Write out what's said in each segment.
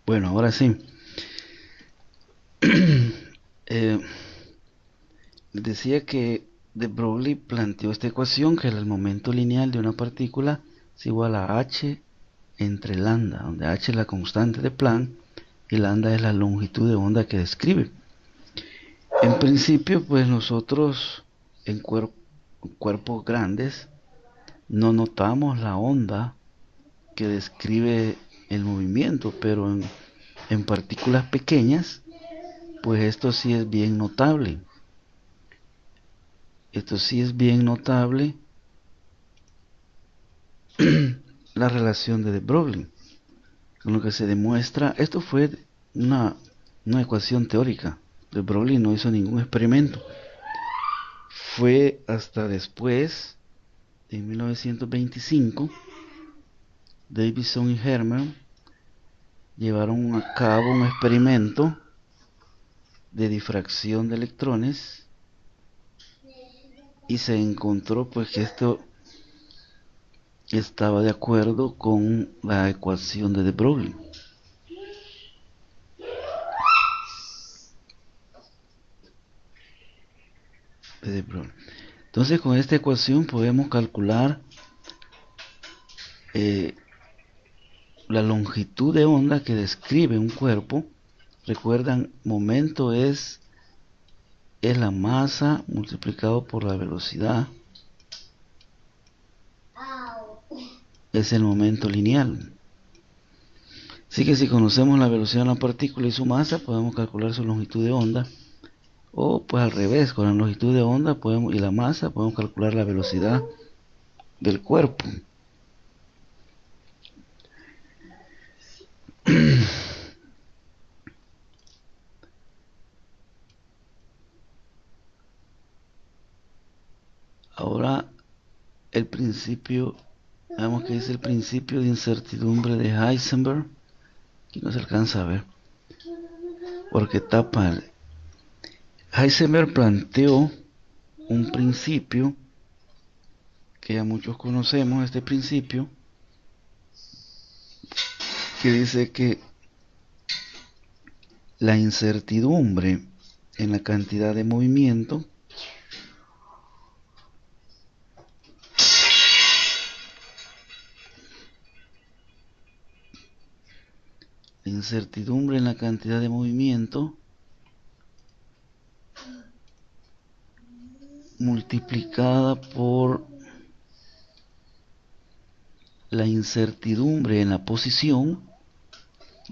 Bueno, ahora sí. Eh, Decía que de Broglie planteó esta ecuación que el momento lineal de una partícula es igual a h entre lambda, donde h es la constante de Planck y lambda es la longitud de onda que describe. En principio, pues nosotros en cuerpos grandes no notamos la onda que describe el movimiento, pero en partículas pequeñas, pues esto sí es bien notable. Esto sí es bien notable la relación de Broglie, con lo que se demuestra. Esto fue una ecuación teórica. De Broglie no hizo ningún experimento. Fue hasta después, en 1925, Davidson y Herman llevaron a cabo un experimento de difracción de electrones y se encontró pues que esto estaba de acuerdo con la ecuación de Broglie. Entonces con esta ecuación podemos calcular eh, la longitud de onda que describe un cuerpo. Recuerdan, momento es la masa multiplicado por la velocidad. Es el momento lineal. Así que si conocemos la velocidad de una partícula y su masa, podemos calcular su longitud de onda. O pues al revés, con la longitud de onda y la masa podemos calcular la velocidad del cuerpo. Ahora el principio, veamos que dice el principio de incertidumbre de Heisenberg. Aquí no se alcanza a ver, porque tapa. Heisenberg planteó un principio que ya muchos conocemos, este principio, que dice que la incertidumbre en la cantidad de movimiento multiplicada por la incertidumbre en la posición,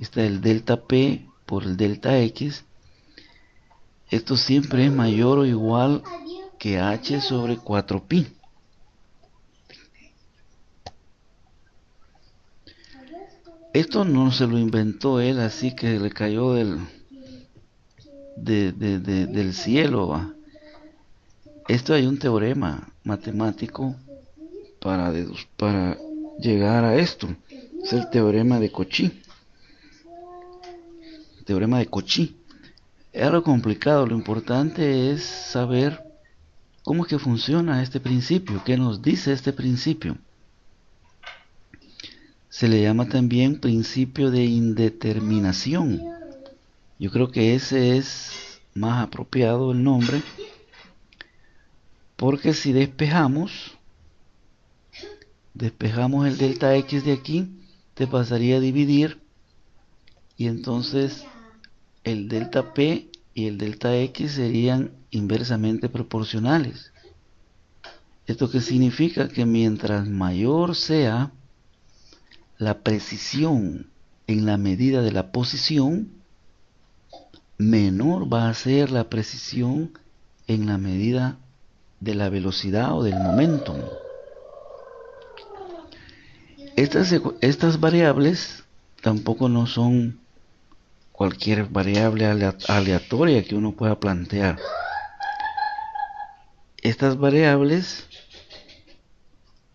está el delta P por el delta X, esto siempre es mayor o igual que H sobre 4pi. Esto no se lo inventó él así que le cayó del cielo, ¿va? Esto hay un teorema matemático para llegar a esto. Es el teorema de Cauchy. Teorema de Cauchy. Es algo complicado, lo importante es saber cómo es que funciona este principio, qué nos dice este principio. Se le llama también principio de indeterminación. Yo creo que ese es más apropiado el nombre, porque si despejamos el delta X de aquí, te pasaría a dividir y entonces el delta P y el delta X serían inversamente proporcionales. ¿Esto qué significa? Que mientras mayor sea la precisión en la medida de la posición, menor va a ser la precisión en la medida de la velocidad o del momentum. Estas variables tampoco no son cualquier variable aleatoria que uno pueda plantear. Estas variables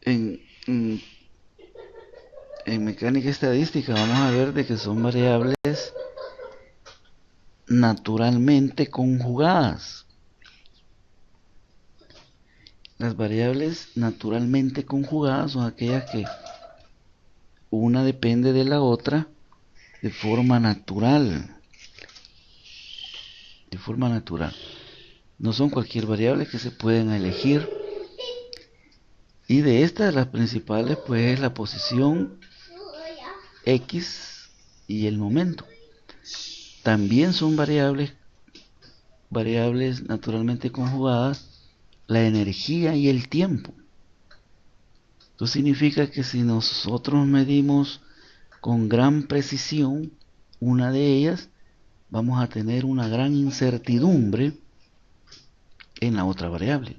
en, en, en mecánica estadística vamos a ver de que son variables naturalmente conjugadas. Las variables naturalmente conjugadas son aquellas que una depende de la otra de forma natural. De forma natural. No son cualquier variable que se pueden elegir. Y de estas, las principales, pues, es la posición X y el momento. También son variables naturalmente conjugadas, la energía y el tiempo. Esto significa que si nosotros medimos con gran precisión una de ellas, vamos a tener una gran incertidumbre en la otra variable.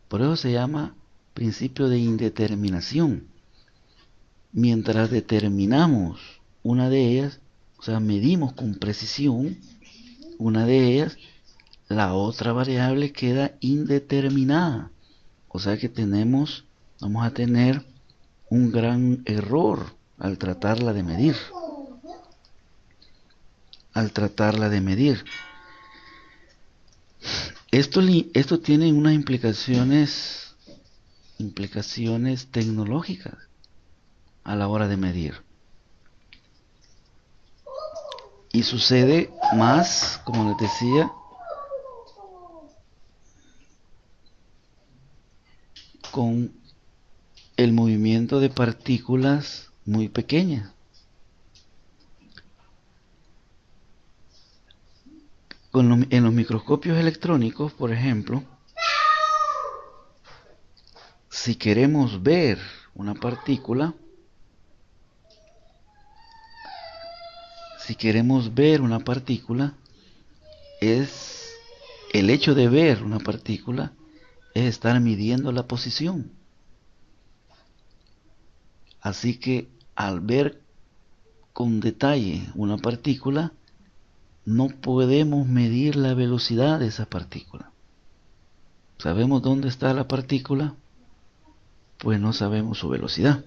Por eso se llama principio de indeterminación. Mientras determinamos una de ellas, o sea, medimos con precisión una de ellas, la otra variable queda indeterminada. O sea que vamos a tener un gran error al tratarla de medir. Esto tiene unas implicaciones tecnológicas a la hora de medir. Y sucede más, como les decía, con el movimiento de partículas muy pequeñas. En los microscopios electrónicos, por ejemplo, si queremos ver una partícula, el hecho de ver una partícula es estar midiendo la posición. Así que al ver con detalle una partícula, no podemos medir la velocidad de esa partícula. ¿Sabemos dónde está la partícula? Pues no sabemos su velocidad.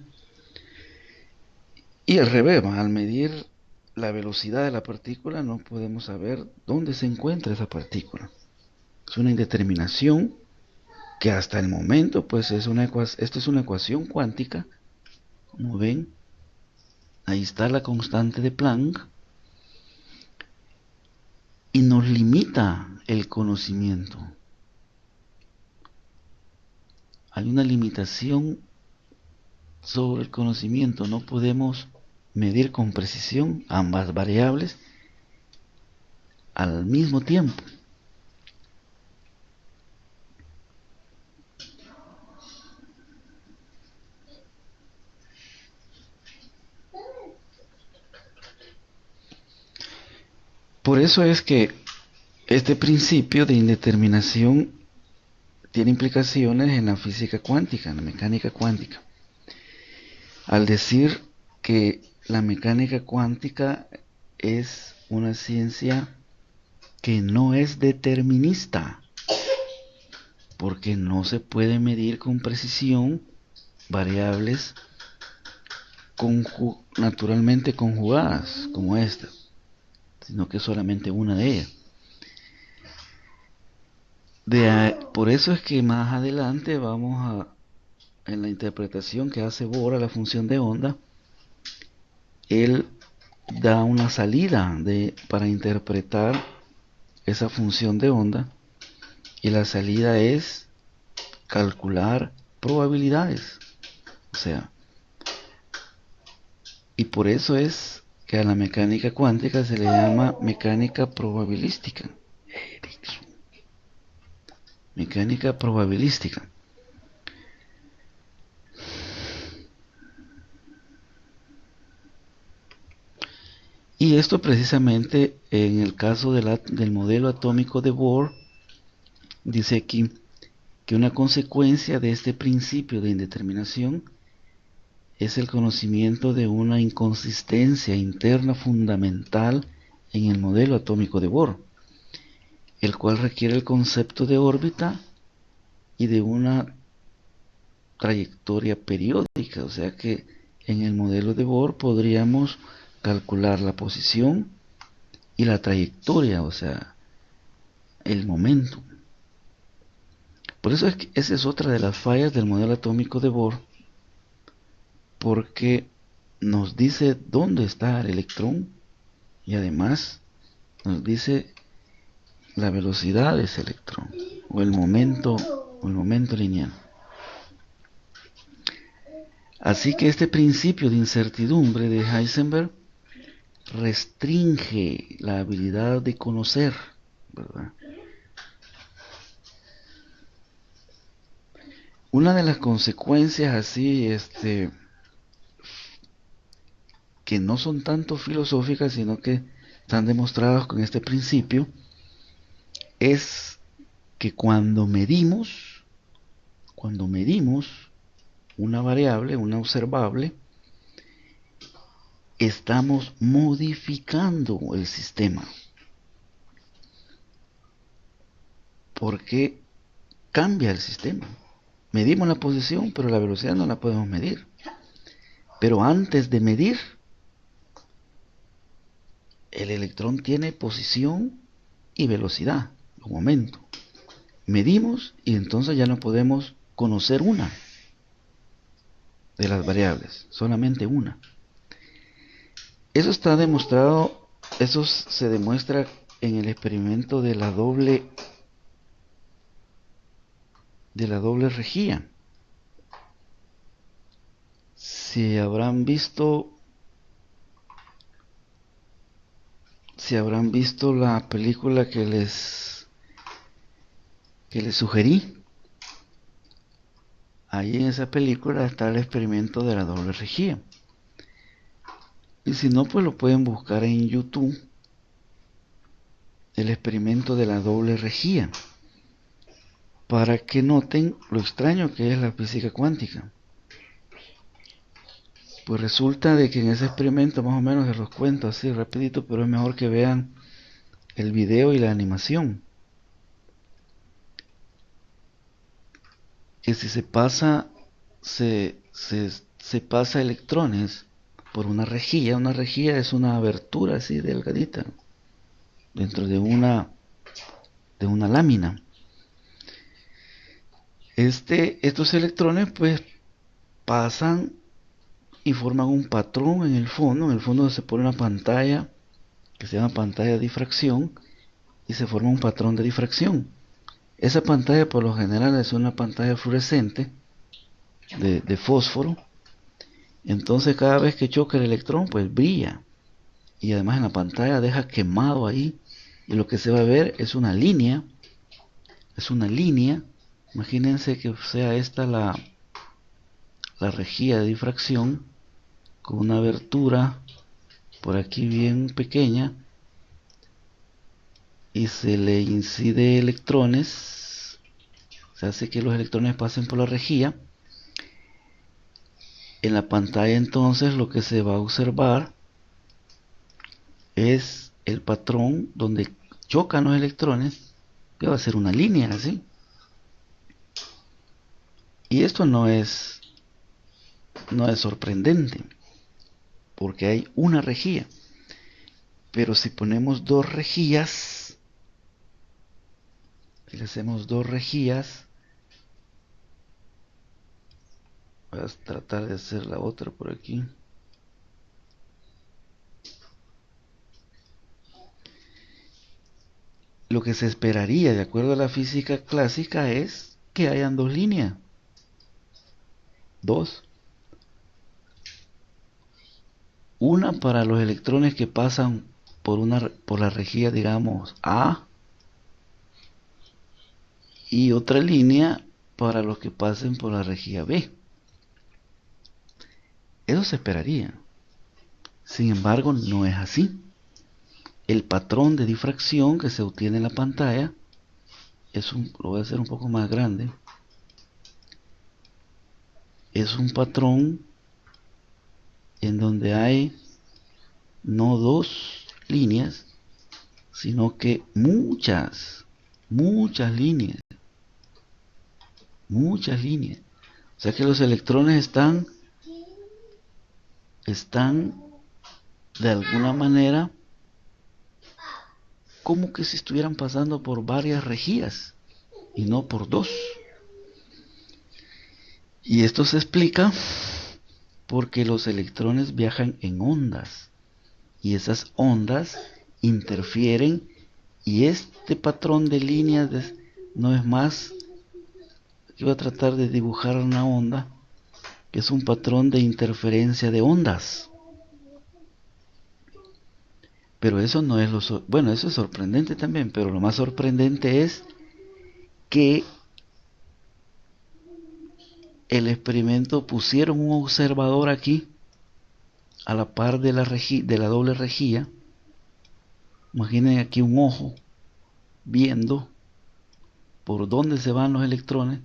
Y al revés, al medir la velocidad de la partícula, no podemos saber dónde se encuentra esa partícula. Es una indeterminación que hasta el momento, pues esto es una ecuación cuántica. Como ven, ahí está la constante de Planck. Y nos limita el conocimiento. Hay una limitación sobre el conocimiento. No podemos medir con precisión ambas variables al mismo tiempo. Por eso es que este principio de indeterminación tiene implicaciones en la física cuántica, en la mecánica cuántica. Al decir que la mecánica cuántica es una ciencia que no es determinista, porque no se puede medir con precisión variables naturalmente conjugadas como esta, sino que solamente una de ellas. Por eso es que más adelante en la interpretación que hace Bohr a la función de onda, él da una salida para interpretar esa función de onda, y la salida es calcular probabilidades. O sea, y por eso es que a la mecánica cuántica se le llama mecánica probabilística. Mecánica probabilística. Y esto precisamente en el caso del modelo atómico de Bohr, dice aquí que una consecuencia de este principio de indeterminación es el conocimiento de una inconsistencia interna fundamental en el modelo atómico de Bohr, el cual requiere el concepto de órbita y de una trayectoria periódica. O sea que en el modelo de Bohr podríamos calcular la posición y la trayectoria, o sea, el momento. Por eso es que esa es otra de las fallas del modelo atómico de Bohr, porque nos dice dónde está el electrón, y además nos dice la velocidad de ese electrón o el momento lineal. Así que este principio de incertidumbre de Heisenberg restringe la habilidad de conocer, ¿verdad? Una de las consecuencias así, que no son tanto filosóficas, sino que están demostradas con este principio, es que cuando medimos una variable, una observable, estamos modificando el sistema. Porque cambia el sistema. Medimos la posición, pero la velocidad no la podemos medir. Pero antes de medir, el electrón tiene posición y velocidad, un momento. Medimos y entonces ya no podemos conocer una de las variables, solamente una. Eso está demostrado, eso se demuestra en el experimento de la doble rejilla. Si habrán visto la película que les sugerí, ahí en esa película está el experimento de la doble rejilla. Y si no, pues lo pueden buscar en YouTube, el experimento de la doble rejilla, para que noten lo extraño que es la física cuántica. Pues resulta de que en ese experimento, más o menos se los cuento así rapidito, pero es mejor que vean el video y la animación. Que si se pasa electrones por una rejilla es una abertura así delgadita dentro de una lámina. Estos electrones pues pasan y forman un patrón en el fondo. En el fondo se pone una pantalla que se llama pantalla de difracción y se forma un patrón de difracción. Esa pantalla por lo general es una pantalla fluorescente de fósforo. Entonces cada vez que choca el electrón pues brilla, y además en la pantalla deja quemado ahí, y lo que se va a ver es una línea. Imagínense que sea esta la rejilla de difracción con una abertura por aquí bien pequeña, y se le incide electrones, se hace que los electrones pasen por la rejilla. En la pantalla entonces lo que se va a observar es el patrón donde chocan los electrones, que va a ser una línea así. Y esto no es sorprendente, porque hay una rejilla. Pero si ponemos dos rejillas, si le hacemos dos rejillas, voy a tratar de hacer la otra por aquí. Lo que se esperaría, de acuerdo a la física clásica, es que hayan dos líneas. Dos. Una para los electrones que pasan por la rejilla, digamos, A, y otra línea para los que pasen por la rejilla B. Eso se esperaría. Sin embargo, no es así. El patrón de difracción que se obtiene en la pantalla lo voy a hacer un poco más grande. Es un patrón en donde hay no dos líneas, sino que muchas líneas. Muchas líneas. O sea que los electrones están de alguna manera como que si estuvieran pasando por varias rejillas y no por dos. Y esto se explica porque los electrones viajan en ondas. y esas ondas interfieren, y este patrón de líneas no es más que voy a tratar de dibujar una onda que es un patrón de interferencia de ondas. Pero eso no es bueno, eso es sorprendente también, pero lo más sorprendente es que el experimento pusieron un observador aquí a la par de la doble rejilla. Imaginen aquí un ojo viendo por dónde se van los electrones.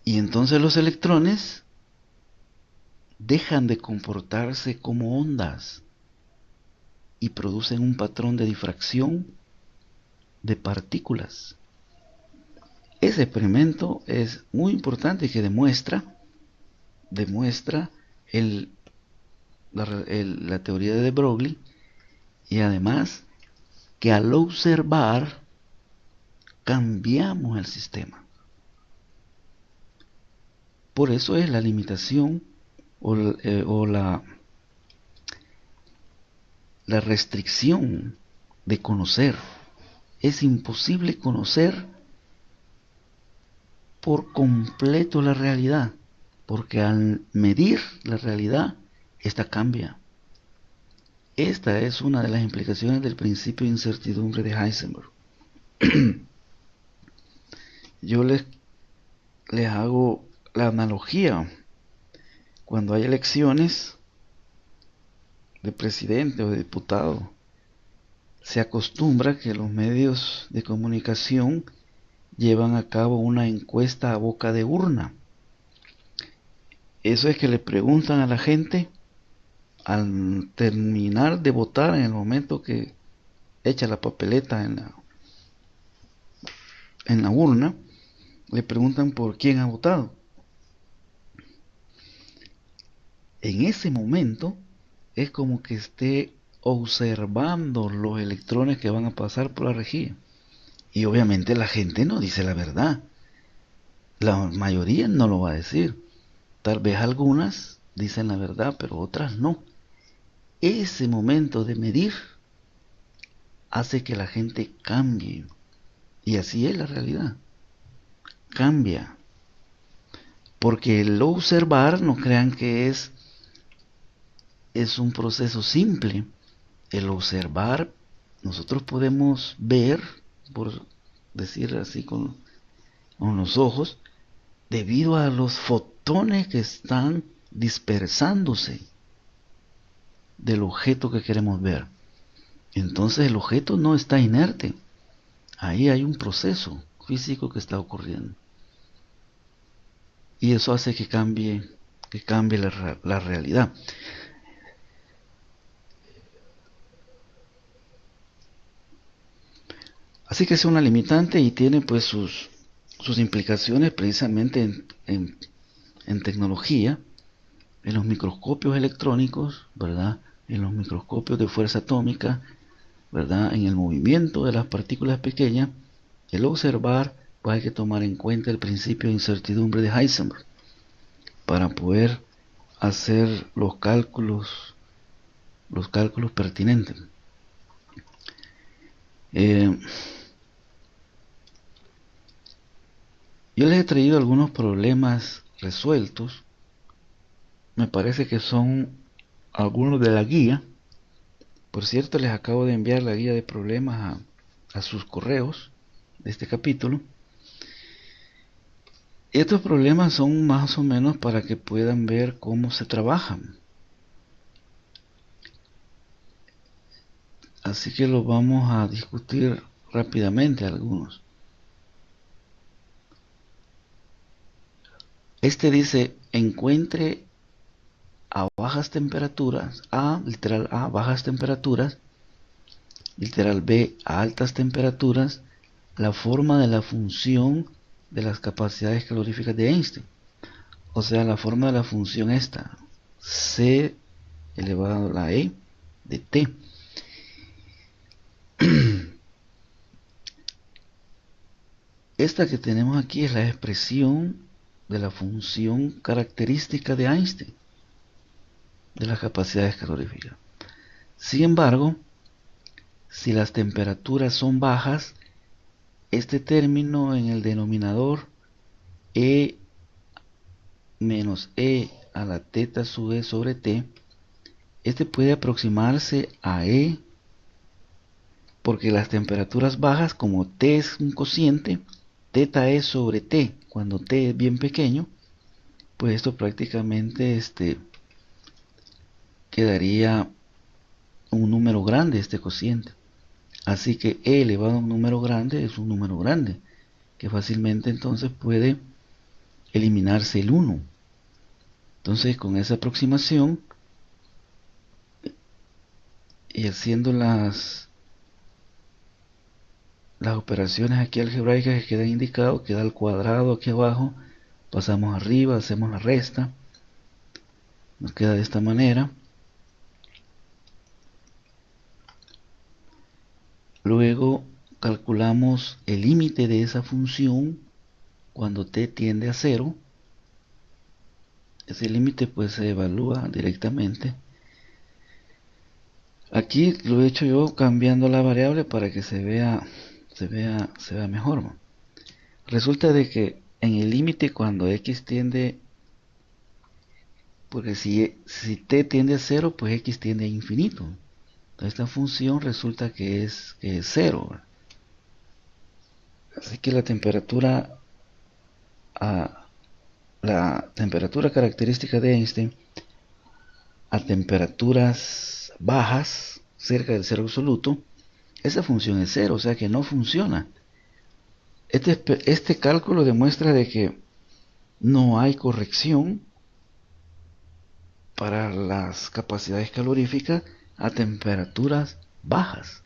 Y entonces los electrones dejan de comportarse como ondas y producen un patrón de difracción de partículas. Ese experimento es muy importante, que demuestra la teoría de Broglie, y además que al observar cambiamos el sistema. Por eso es la limitación o la restricción de conocer. Es imposible conocer por completo la realidad, porque al medir la realidad, esta cambia. Esta es una de las implicaciones del principio de incertidumbre de Heisenberg. Yo les hago la analogía. Cuando hay elecciones de presidente o de diputado, se acostumbra que los medios de comunicación llevan a cabo una encuesta a boca de urna. Eso es que le preguntan a la gente al terminar de votar, en el momento que echa la papeleta en la urna, le preguntan por quién ha votado. En ese momento es como que esté observando los electrones que van a pasar por la rejilla. Y obviamente la gente no dice la verdad. La mayoría no lo va a decir. Tal vez algunas dicen la verdad, pero otras no. Ese momento de medir hace que la gente cambie. Y así es la realidad. Cambia. Porque el observar, no crean que es un proceso simple. El observar, nosotros podemos ver, por decir así con los ojos, debido a los fotones que están dispersándose del objeto que queremos ver. Entonces el objeto no está inerte. Ahí hay un proceso físico que está ocurriendo. Y eso hace que cambie la realidad. Así que es una limitante y tiene pues sus implicaciones precisamente en tecnología, en los microscopios electrónicos, ¿verdad? En los microscopios de fuerza atómica, ¿verdad? En el movimiento de las partículas pequeñas. El observar, pues hay que tomar en cuenta el principio de incertidumbre de Heisenberg para poder hacer los cálculos pertinentes. Yo les he traído algunos problemas resueltos. Me parece que son algunos de la guía. Por cierto, les acabo de enviar la guía de problemas a sus correos de este capítulo. Estos problemas son más o menos para que puedan ver cómo se trabajan. Así que los vamos a discutir rápidamente algunos. Este dice, encuentre a bajas temperaturas, literal A, bajas temperaturas, literal B, a altas temperaturas, la forma de la función de las capacidades caloríficas de Einstein. O sea, la forma de la función esta, C elevado a la E de T. Esta que tenemos aquí es la expresión de la función característica de Einstein, de las capacidades caloríficas. Sin embargo, si las temperaturas son bajas, este término en el denominador E menos E a la teta sub E sobre T, este puede aproximarse a E, porque las temperaturas bajas, como T es un cociente, teta E sobre T, cuando T es bien pequeño, pues esto prácticamente quedaría un número grande, este cociente. Así que E elevado a un número grande es un número grande, que fácilmente entonces puede eliminarse el 1. Entonces, con esa aproximación y haciendo las operaciones aquí algebraicas que quedan indicadas, queda al cuadrado aquí abajo, pasamos arriba, hacemos la resta, nos queda de esta manera. Luego calculamos el límite de esa función cuando t tiende a 0. Ese límite pues se evalúa directamente. Aquí lo he hecho yo cambiando la variable para que se vea mejor, ¿no? Resulta de que en el límite cuando x tiende, porque si t tiende a 0, pues x tiende a infinito. Entonces esta función resulta que es 0, ¿verdad? Así que la temperatura característica de Einstein a temperaturas bajas, cerca del cero absoluto, esa función es 0, o sea que no funciona. Este cálculo demuestra de que no hay corrección para las capacidades caloríficas a temperaturas bajas,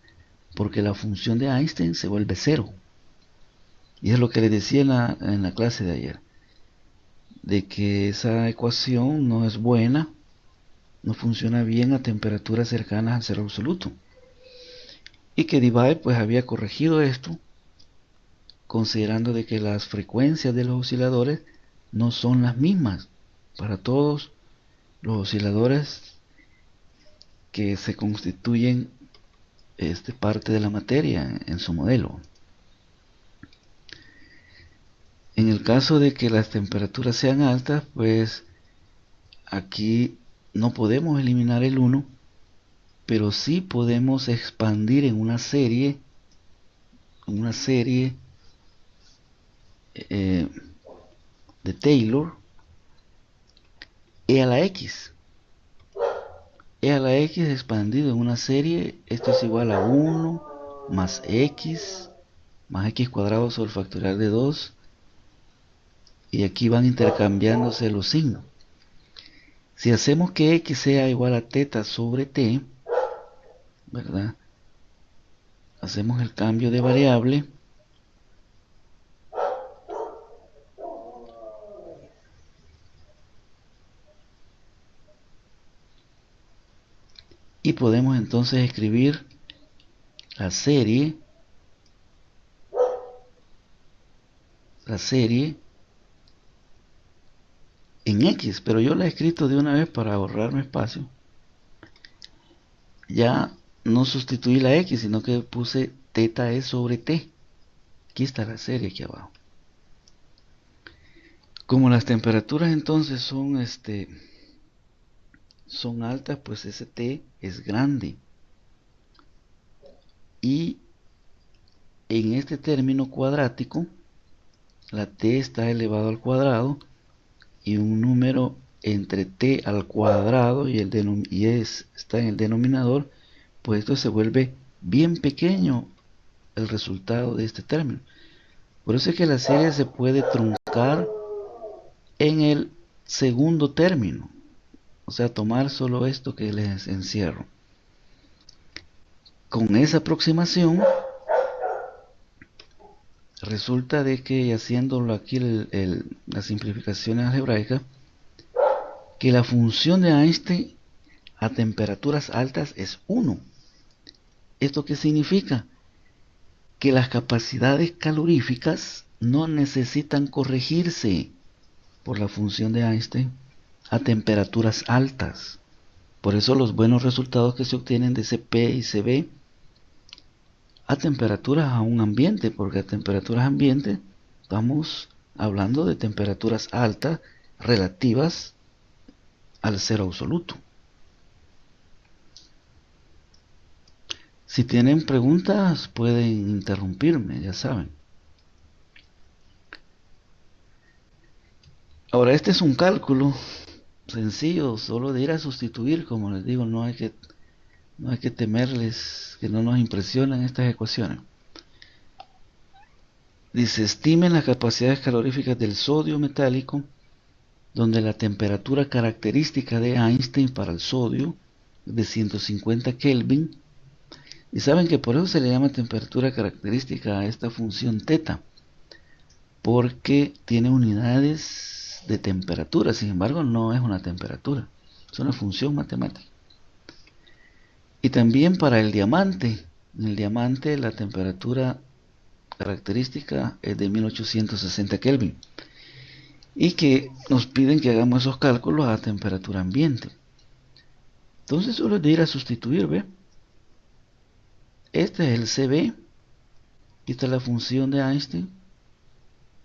porque la función de Einstein se vuelve 0. Y es lo que les decía en la clase de ayer, de que esa ecuación no es buena, no funciona bien a temperaturas cercanas al cero absoluto. Y que Debye pues había corregido esto, considerando de que las frecuencias de los osciladores no son las mismas para todos los osciladores que se constituyen parte de la materia en su modelo. En el caso de que las temperaturas sean altas, pues aquí no podemos eliminar el 1, pero sí podemos expandir en una serie de Taylor e a la x. E a la x expandido en una serie, esto es igual a 1 más x cuadrado sobre el factorial de 2, y aquí van intercambiándose los signos. Si hacemos que x sea igual a teta sobre t, ¿verdad? Hacemos el cambio de variable y podemos entonces escribir la serie en x, pero yo la he escrito de una vez para ahorrarme espacio. Ya no sustituí la x, sino que puse teta e sobre t. Aquí está la serie aquí abajo. Como las temperaturas entonces son altas, pues ese t es grande. Y en este término cuadrático, la t está elevado al cuadrado, y un número entre t al cuadrado está en el denominador, pues esto se vuelve bien pequeño el resultado de este término. Por eso es que la serie se puede truncar en el segundo término, o sea, tomar solo esto que les encierro. Con esa aproximación resulta de que, haciéndolo aquí la simplificación algebraica, que la función de Einstein a temperaturas altas es 1. ¿Esto qué significa? Que las capacidades caloríficas no necesitan corregirse. por la función de Einstein a temperaturas altas. Por eso los buenos resultados que se obtienen de Cp y Cv a temperaturas a un ambiente, porque a temperaturas ambiente estamos hablando de temperaturas altas relativas al cero absoluto. Si tienen preguntas pueden interrumpirme, ya saben. Ahora este es un cálculo sencillo, solo de ir a sustituir, como les digo, no hay que temerles que no nos impresionen estas ecuaciones. Dice, estimen las capacidades caloríficas del sodio metálico, donde la temperatura característica de Einstein para el sodio es de 150 Kelvin. Y saben que por eso se le llama temperatura característica a esta función teta, porque tiene unidades de temperatura, sin embargo no es una temperatura, es una función matemática. Y también para el diamante, en el diamante la temperatura característica es de 1860 Kelvin, y que nos piden que hagamos esos cálculos a temperatura ambiente. Entonces solo es de ir a sustituir, ¿ve? Este es el Cv, aquí está la función de Einstein,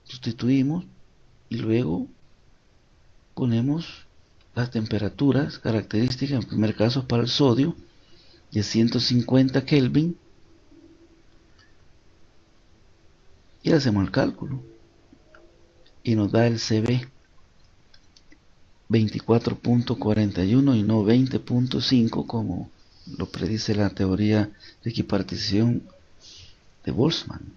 sustituimos y luego ponemos las temperaturas características, en primer caso para el sodio, de 150 Kelvin, y hacemos el cálculo y nos da el Cv 24.41 y no 20.5 como lo predice la teoría de equipartición de Boltzmann.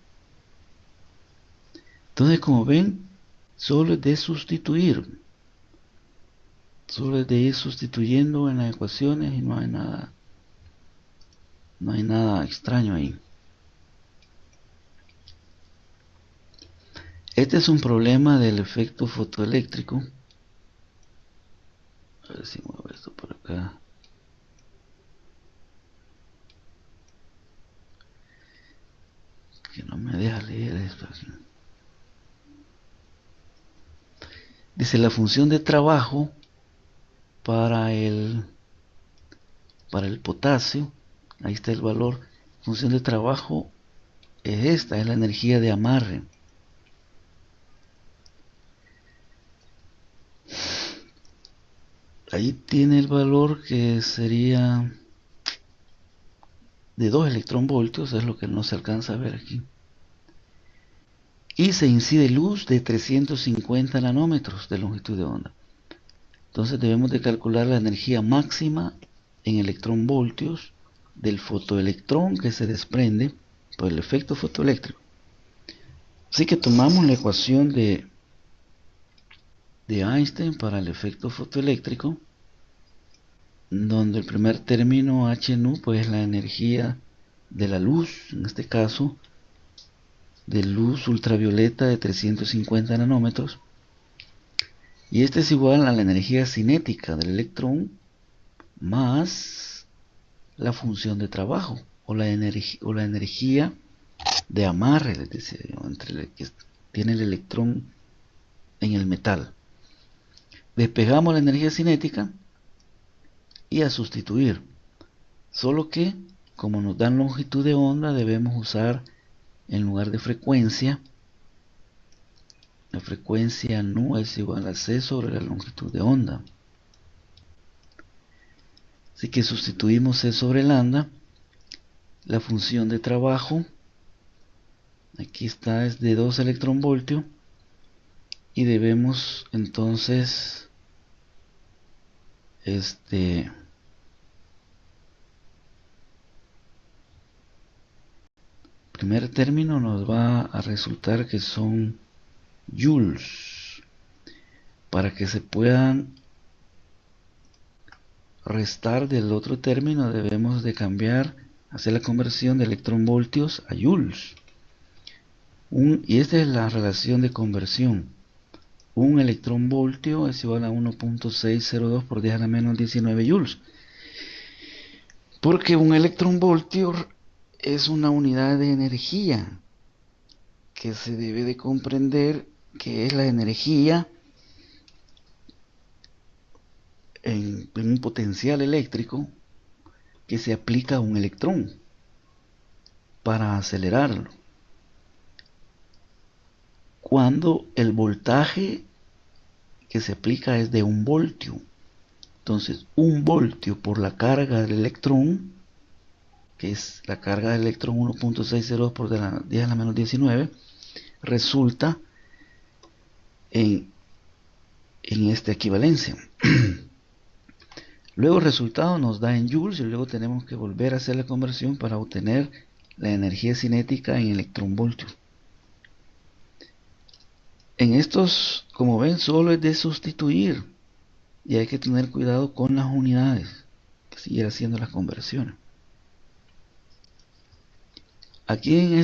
Entonces, como ven, solo es de sustituir, solo es de ir sustituyendo en las ecuaciones y no hay nada extraño ahí. Este es un problema del efecto fotoeléctrico. A ver si muevo esto por acá. Que no me deja leer esto aquí. Dice la función de trabajo para el potasio. Ahí está el valor. Función de trabajo es esta, es la energía de amarre. Ahí tiene el valor que sería de 2 electronvoltios, es lo que no se alcanza a ver aquí. Y se incide luz de 350 nanómetros de longitud de onda. Entonces debemos de calcular la energía máxima en electronvoltios del fotoelectrón que se desprende por el efecto fotoeléctrico. Así que tomamos la ecuación de Einstein para el efecto fotoeléctrico, donde el primer término H nu pues es la energía de la luz, en este caso de luz ultravioleta de 350 nanómetros, y este es igual a la energía cinética del electrón más la función de trabajo o la energía de amarre, es decir, entre el que tiene el electrón en el metal. Despejamos la energía cinética y a sustituir, solo que como nos dan longitud de onda debemos usar en lugar de frecuencia, la frecuencia nu es igual a c sobre la longitud de onda. Así que sustituimos c sobre lambda. La función de trabajo aquí está, es de 2 electronvoltios, y debemos entonces primer término nos va a resultar que son joules. Para que se puedan restar del otro término debemos de cambiar, hacer la conversión de electronvoltios a joules. Y esta es la relación de conversión. Un electronvoltio es igual a 1.602 por 10 a la menos 19 joules. Porque un electronvoltio es una unidad de energía que se debe de comprender que es la energía en un potencial eléctrico que se aplica a un electrón para acelerarlo. Cuando el voltaje que se aplica es de 1 voltio. Entonces, 1 voltio por la carga del electrón, que es la carga del electrón 1.602 por 10 a la menos 19, resulta en esta equivalencia. Luego el resultado nos da en joules y luego tenemos que volver a hacer la conversión para obtener la energía cinética en electronvoltios. En estos, como ven, solo es de sustituir y hay que tener cuidado con las unidades, que seguir haciendo las conversiones. Aquí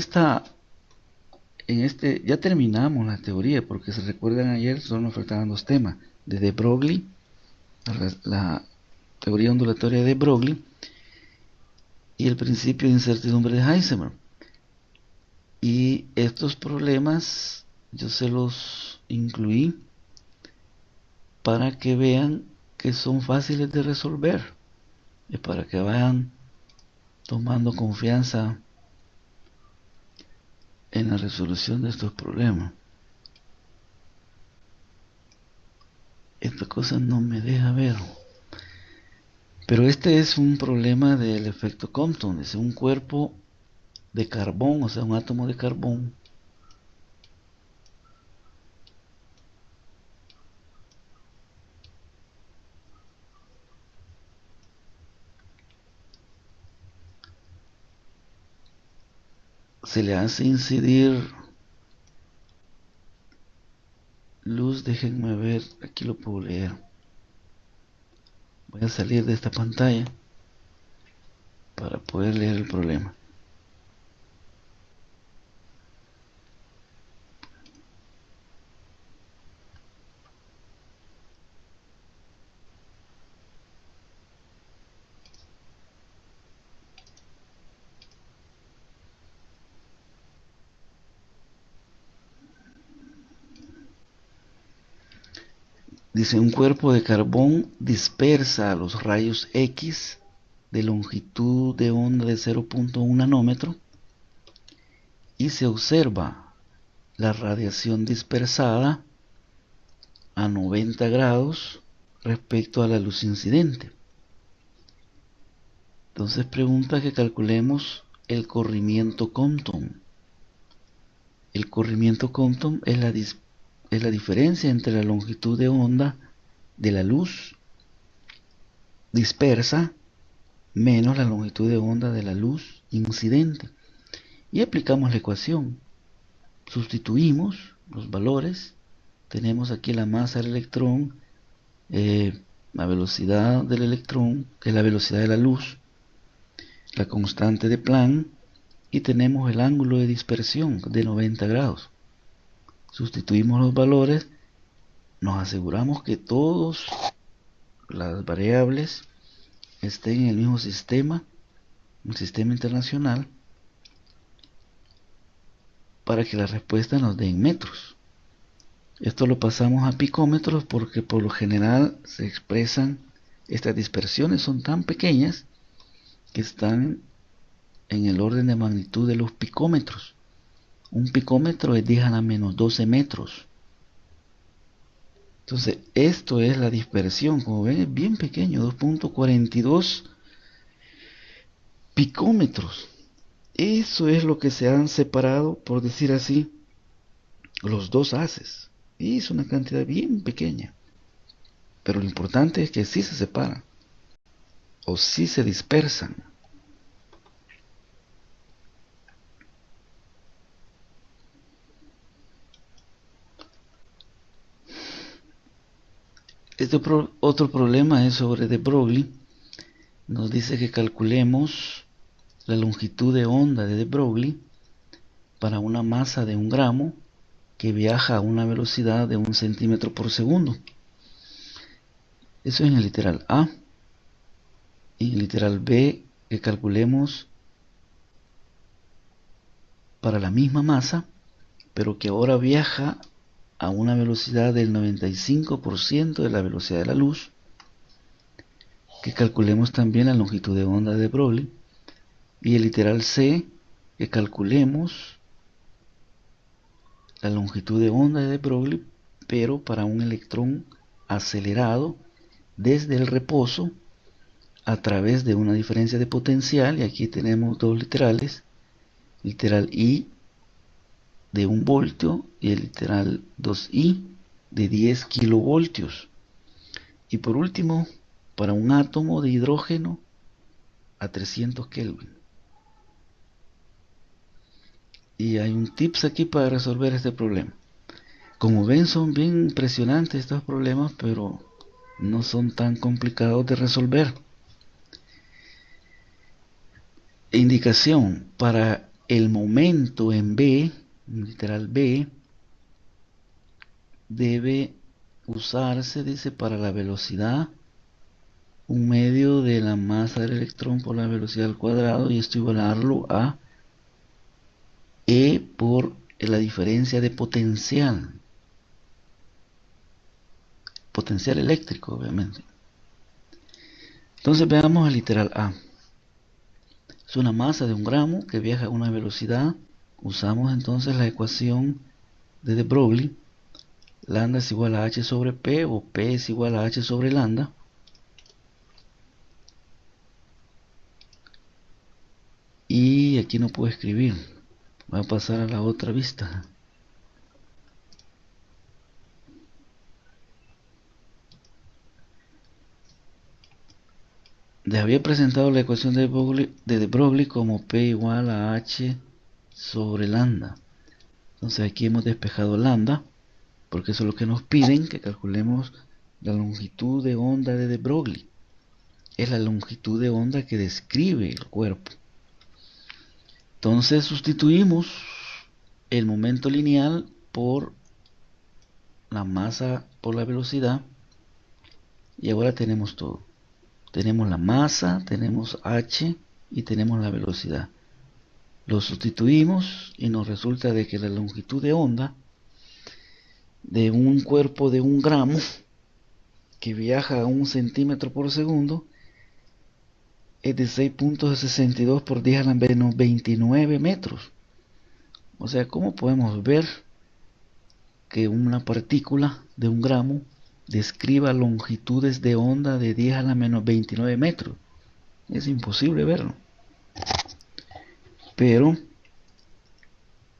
ya terminamos la teoría, porque se recuerdan ayer solo nos faltaban 2 temas, de de Broglie, la teoría ondulatoria de Broglie y el principio de incertidumbre de Heisenberg. Y estos problemas yo se los incluí para que vean que son fáciles de resolver y para que vayan tomando confianza en la resolución de estos problemas. Esta cosa no me deja ver. Pero este es un problema del efecto Compton. Es un cuerpo de carbón, o sea, un átomo de carbón se le hace incidir luz. Déjenme ver, aquí lo puedo leer. Voy a salir de esta pantalla para poder leer el problema. Dice, un cuerpo de carbón dispersa a los rayos X de longitud de onda de 0.1 nanómetro y se observa la radiación dispersada a 90 grados respecto a la luz incidente. Entonces pregunta que calculemos el corrimiento Compton. El corrimiento Compton es la diferencia entre la longitud de onda de la luz dispersa menos la longitud de onda de la luz incidente. Y aplicamos la ecuación. Sustituimos los valores. Tenemos aquí la masa del electrón, la velocidad del electrón, que es la velocidad de la luz, la constante de Planck, y tenemos el ángulo de dispersión de 90 grados. Sustituimos los valores, nos aseguramos que todas las variables estén en el mismo sistema, un sistema internacional, para que la respuesta nos dé en metros. Esto lo pasamos a picómetros porque por lo general se expresan, estas dispersiones son tan pequeñas que están en el orden de magnitud de los picómetros. Un picómetro es 10 a la menos 12 metros. Entonces, esto es la dispersión. Como ven, es bien pequeño, 2.42 picómetros. Eso es lo que se han separado, por decir así, los dos haces. Y es una cantidad bien pequeña. Pero lo importante es que sí se separan. O sí se dispersan. Otro problema es sobre de Broglie. Nos dice que calculemos la longitud de onda de Broglie para una masa de 1 gramo que viaja a una velocidad de 1 centímetro por segundo. Eso es en el literal A. Y en el literal B, que calculemos para la misma masa, pero que ahora viaja a una velocidad del 95% de la velocidad de la luz, que calculemos también la longitud de onda de Broglie. Y el literal C, que calculemos la longitud de onda de Broglie, pero para un electrón acelerado desde el reposo a través de una diferencia de potencial. Y aquí tenemos dos literales, literal I de 1 voltio y el literal 2I de 10 kilovoltios. Y por último, para un átomo de hidrógeno a 300 Kelvin. Y hay un tips aquí para resolver este problema. Como ven, son bien impresionantes estos problemas, pero no son tan complicados de resolver. Indicación: para el momento en B, literal B, debe usarse, dice, para la velocidad, un medio de la masa del electrón por la velocidad al cuadrado, y esto igualarlo a E por la diferencia de potencial eléctrico, obviamente. Entonces veamos el literal A. Es una masa de 1 gramo que viaja a una velocidad. Usamos entonces la ecuación de Broglie. Lambda es igual a H sobre P, o P es igual a H sobre lambda. Y aquí no puedo escribir. Voy a pasar a la otra vista. Les había presentado la ecuación de Broglie como P igual a H sobre lambda. Entonces aquí hemos despejado lambda, porque eso es lo que nos piden, que calculemos la longitud de onda de Broglie. Es la longitud de onda que describe el cuerpo. Entonces sustituimos el momento lineal por la masa por la velocidad, y ahora tenemos todo. Tenemos la masa, tenemos H y tenemos la velocidad. Lo sustituimos y nos resulta de que la longitud de onda de un cuerpo de 1 gramo que viaja a 1 centímetro por segundo es de 6.62 por 10 a la menos 29 metros. O sea, ¿cómo podemos ver que una partícula de 1 gramo describa longitudes de onda de 10 a la menos 29 metros? Es imposible verlo. Pero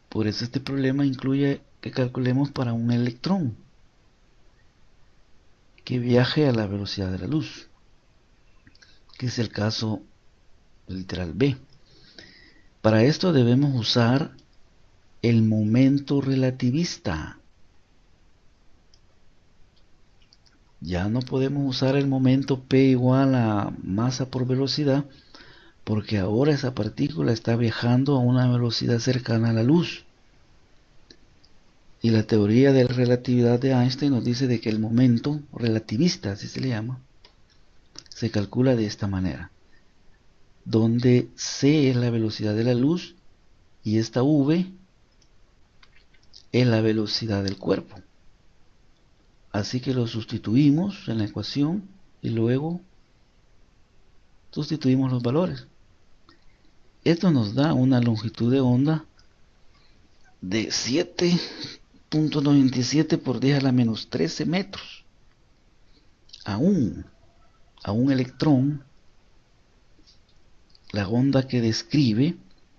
por eso este problema incluye que calculemos para un electrón que viaje a la velocidad de la luz, que es el caso literal B. Para esto debemos usar el momento relativista. Ya no podemos usar el momento P igual a masa por velocidad, porque ahora esa partícula está viajando a una velocidad cercana a la luz. Y la teoría de la relatividad de Einstein nos dice de que el momento relativista, así se le llama, se calcula de esta manera, donde c es la velocidad de la luz y esta v es la velocidad del cuerpo. Así que lo sustituimos en la ecuación y luego sustituimos los valores. Esto nos da una longitud de onda de 7.97 por 10 a la menos 13 metros. A un electrón, la onda que describe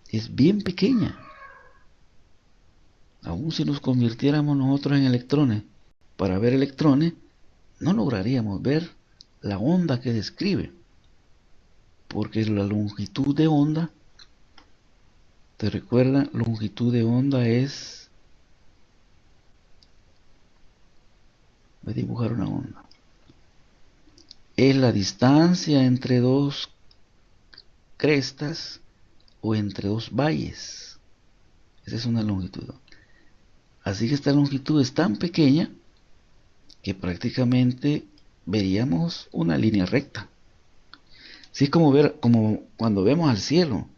es bien pequeña. Aún si nos convirtiéramos nosotros en electrones para ver electrones, no lograríamos ver la onda que describe, porque la longitud de onda, ¿te recuerda? Longitud de onda es, voy a dibujar una onda, es la distancia entre dos crestas o entre dos valles. Esa es una longitud. Así que esta longitud es tan pequeña que prácticamente veríamos una línea recta. Así es como cuando vemos al cielo.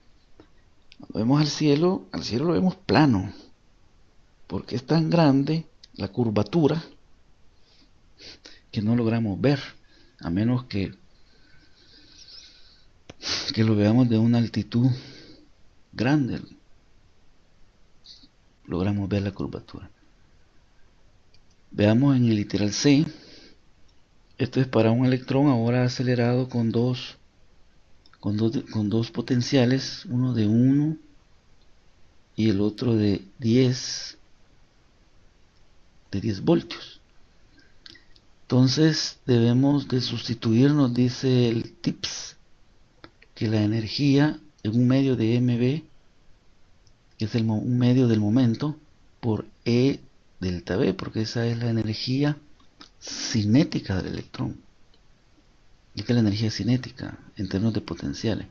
Cuando vemos al cielo lo vemos plano, porque es tan grande la curvatura que no logramos ver, a menos que que lo veamos de una altitud grande, logramos ver la curvatura. Veamos en el literal C. Esto es para un electrón ahora acelerado con dos potenciales, uno de 1 y el otro de 10 voltios. Entonces debemos de sustituir, nos dice el TIPS, que la energía en un medio de mv, que es un medio del momento, por E delta B, porque esa es la energía cinética del electrón. Esta es la energía cinética en términos de potenciales.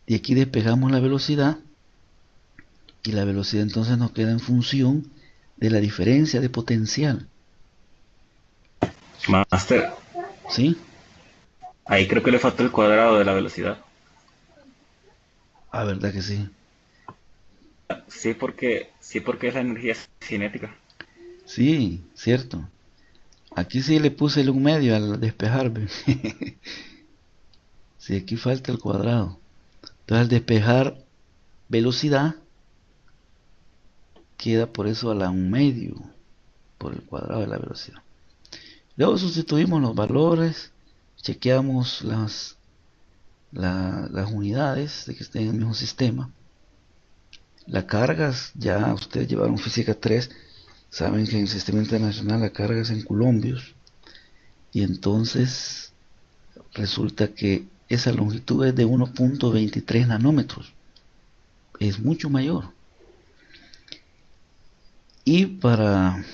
Y aquí despejamos la velocidad, y la velocidad entonces nos queda en función de la diferencia de potencial. Master, ¿Sí? ahí creo que le faltó el cuadrado de la velocidad. Ah, verdad que sí. Sí porque es la energía cinética. Sí, cierto. Aquí sí le puse el un medio al despejar. Sí, aquí falta el cuadrado. Entonces al despejar velocidad, queda por eso a la un medio, por el cuadrado de la velocidad. Luego sustituimos los valores, chequeamos las unidades de que estén en el mismo sistema. Las cargas, ya ustedes llevaron física 3, saben que en el sistema internacional la carga es en coulombios. Y entonces resulta que esa longitud es de 1.23 nanómetros. Es mucho mayor. Y para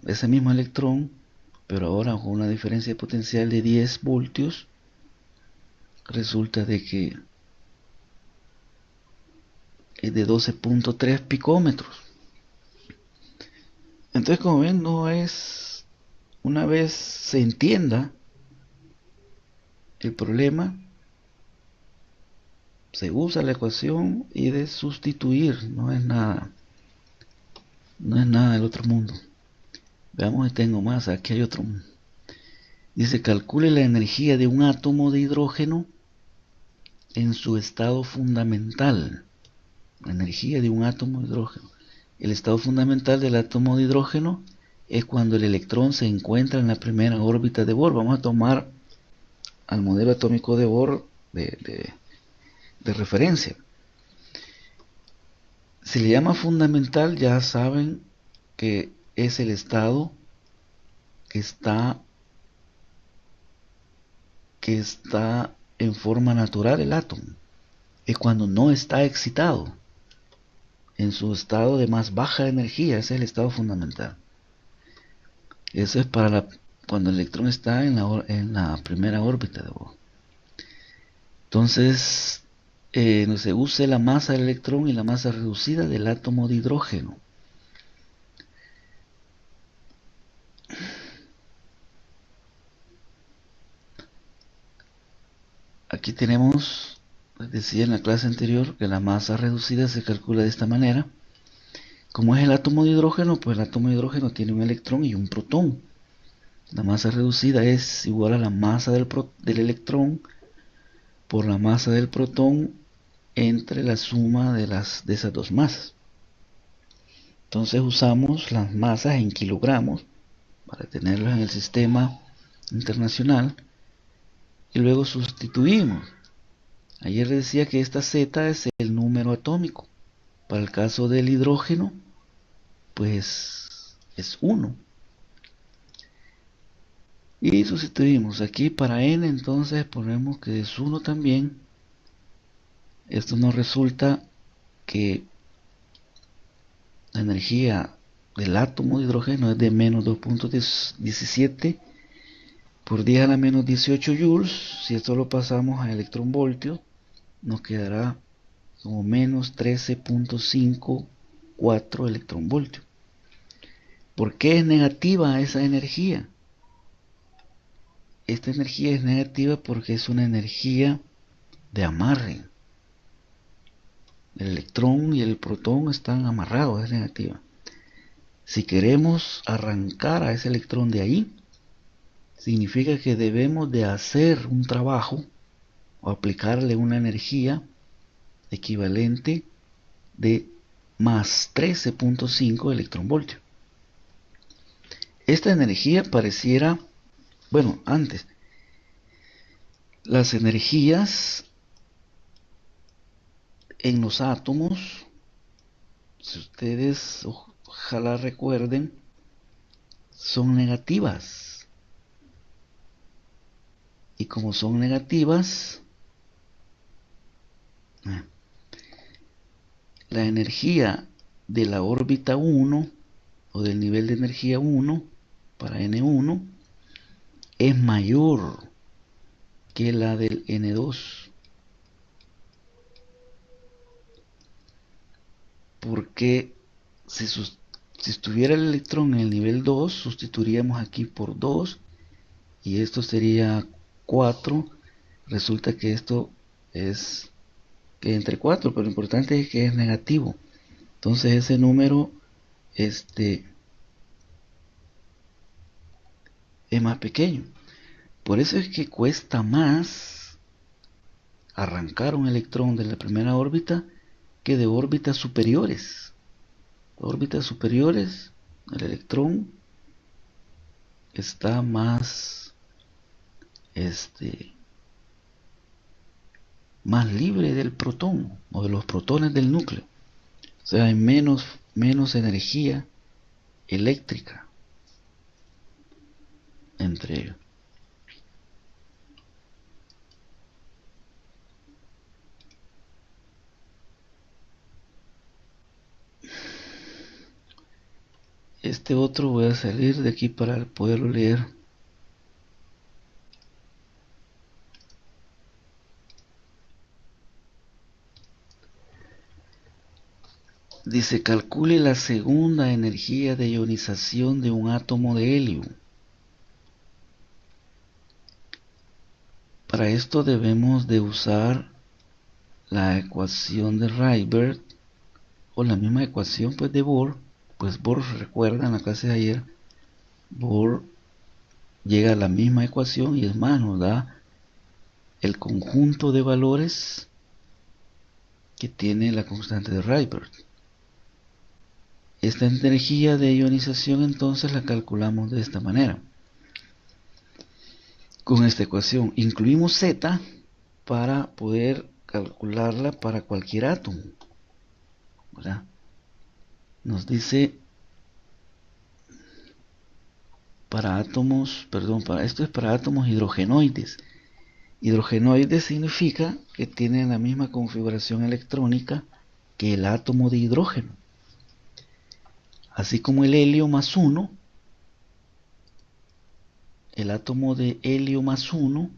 ese mismo electrón, pero ahora con una diferencia de potencial de 10 voltios, resulta de que es de 12.3 picómetros. Entonces, como ven, no es, una vez se entienda el problema, se usa la ecuación y de sustituir, no es nada del otro mundo. Veamos si tengo más, aquí hay otro. Dice, calcule la energía de un átomo de hidrógeno en su estado fundamental. La energía de un átomo de hidrógeno. El estado fundamental del átomo de hidrógeno es cuando el electrón se encuentra en la primera órbita de Bohr. Vamos a tomar al modelo atómico de Bohr de referencia. Si le llama fundamental, ya saben que es el estado que está en forma natural el átomo. Es cuando no está excitado. En su estado de más baja energía, ese es el estado fundamental. Eso es para cuando el electrón está en la primera órbita de Bohr. Entonces, se use la masa del electrón y la masa reducida del átomo de hidrógeno. Aquí tenemos, les decía en la clase anterior, que la masa reducida se calcula de esta manera. Como es el átomo de hidrógeno, pues el átomo de hidrógeno tiene un electrón y un protón. La masa reducida es igual a la masa del electrón por la masa del protón entre la suma de esas dos masas. Entonces usamos las masas en kilogramos para tenerlas en el sistema internacional y luego sustituimos. Ayer decía que esta Z es el número atómico. Para el caso del hidrógeno, pues es 1. Y sustituimos aquí para n, entonces ponemos que es 1 también. Esto nos resulta que la energía del átomo de hidrógeno es de menos 2.17 por 10 a la menos 18 joules. Si esto lo pasamos a electronvoltios, nos quedará como menos 13.54 electronvoltios. ¿Por qué es negativa esa energía? Esta energía es negativa porque es una energía de amarre. El electrón y el protón están amarrados, es negativa. Si queremos arrancar a ese electrón de ahí, significa que debemos de hacer un trabajo o aplicarle una energía equivalente de más 13.5 electronvoltios. Esta energía pareciera, bueno, antes, las energías en los átomos, si ustedes ojalá recuerden, son negativas. Y como son negativas, la energía de la órbita 1 o del nivel de energía 1 para N1 es mayor que la del N2. Porque si estuviera el electrón en el nivel 2, sustituiríamos aquí por 2 y esto sería 4. Resulta que esto es que entre 4, pero lo importante es que es negativo. Entonces ese número es más pequeño. Por eso es que cuesta más arrancar un electrón de la primera órbita que de órbitas superiores. Órbitas superiores, el electrón está más más libre del protón o de los protones del núcleo. O sea, hay menos energía eléctrica entre ellos. Este otro voy a salir de aquí para poderlo leer. Dice, calcule la segunda energía de ionización de un átomo de helio. Para esto debemos de usar la ecuación de Rydberg o la misma ecuación pues de Bohr. Pues Bohr, recuerda en la clase de ayer, Bohr llega a la misma ecuación y es más, nos da el conjunto de valores que tiene la constante de Rydberg. Esta energía de ionización entonces la calculamos de esta manera. Con esta ecuación incluimos Z para poder calcularla para cualquier átomo, ¿verdad? Nos dice para átomos, perdón, esto es para átomos hidrogenoides. Hidrogenoides significa que tienen la misma configuración electrónica que el átomo de hidrógeno. Así como el helio más 1, el átomo de helio más 1,